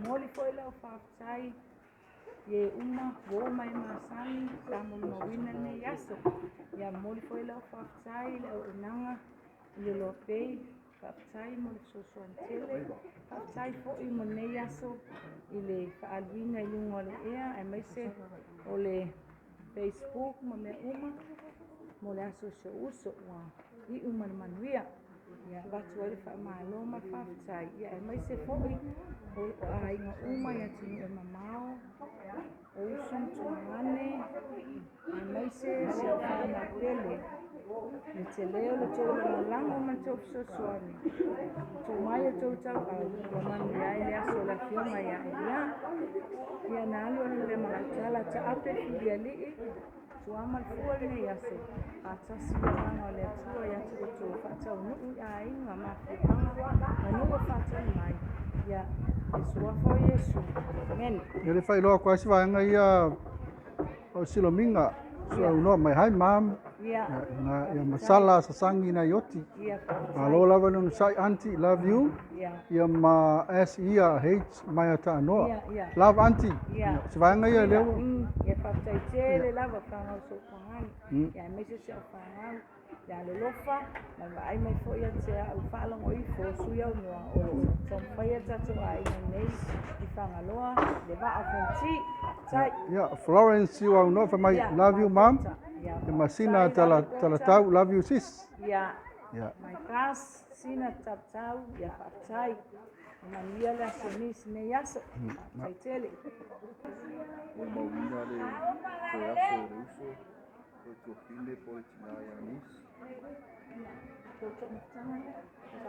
Moli foi lau faafetai ye uma wo mai masani tamo mawina ne yaso. Ya moli foi lau faafetai lau enanga i lo pei faafetai mo le sosoantele. Faafetai fo'i mo ne yaso i le fa'aluina i lunga o le ea e maise o le Facebook mo le uma mo le aso se uso wa i uma le manuia. Ya watu wale whaamalo ma faafetai ia e maise fo'i o ainga uma ia tinu e mamao o usun tuangane e maise se o whaamapele ni te leo le tau lango ma tau sosoani tau mai e tau tau au ua manu ia e le aso la fiona ia e ia na alu ane le malatala ta ape whiria lii tuama le fua le nei aso a tasi ia manga o le atua ia tu o tau whatau nuu a inga ma fuanga ma nua whatau mai ia e suafo Yesu amen. Ia le whailoa kua si vaenga ia o silominga so unoa mai hai mam ia masala sasangi na yoti alo lava no sai auntie love you ia ma s ia h mai ata no love auntie si vaenga ia leo ia faafetai tele lava whangau so pangani ia mese se o whangau ia le lofa ma vai mai fo ia te au whaalongo i fo sui au noa o tau whaia tatu a ina nei i whangaloa le va a fonti tai ia Florence you au no mai love you mom ia masina tala tau love you sis ia mai kas sina tau ia faafetai ma ia la sonis ne yaso tai tele o mawina le te aso le uso o tō whine po i tina ia nis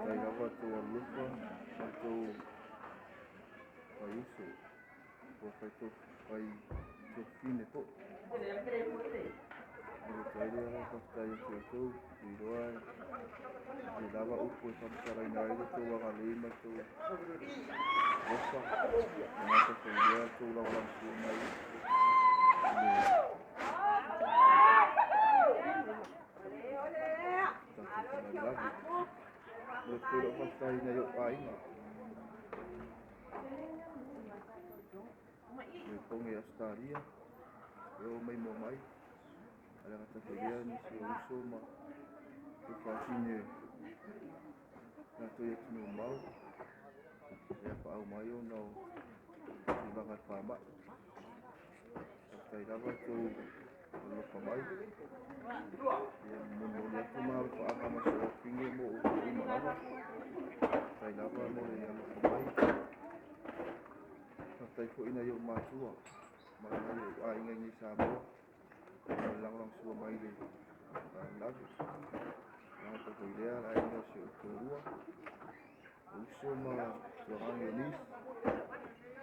tai lava tō alufa ma tō pai uso o whai tō whine po o tai lea whaktai o tō tō i roa e lava upo e whamsarai nā ere tō wanga leima tō ofa e nā tō whailea tō lawalang sua mai le pura whaktai nei o ainga le ponge astaria e o mai mo mai ala ngata whailea ni se uso ma e whakine nā tō ia tino mau e a whaau mai o nau i wanga whama whaktai lava tō loka mai ia mono le atu maa whaaka ma se o pinge mo o tō ima lava whaktai lava mo le ia loka mai whaktai ko ina i o matua ma nai o a inga ni sa moa ma langlang sua mai le lavi nā tō koilea la inga se o toalua uso ma tuangangi o nis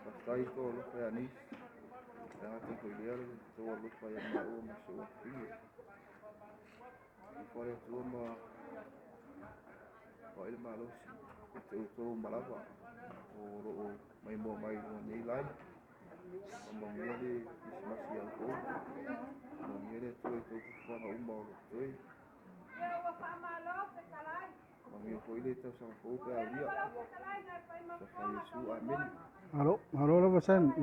whaktai ko loka a nis nā tō koilea le tō a loka ia ma ua ma se o pinge i whare atua ma whaile malosi i te utou malawa o roo mai mua mai rua nei lai ma maungia le isimasi au kou maungia le atua i tau whanga uma o rotoi maungia koile tau sanga kou pe a ria sa whai Yesu amen halo lava sen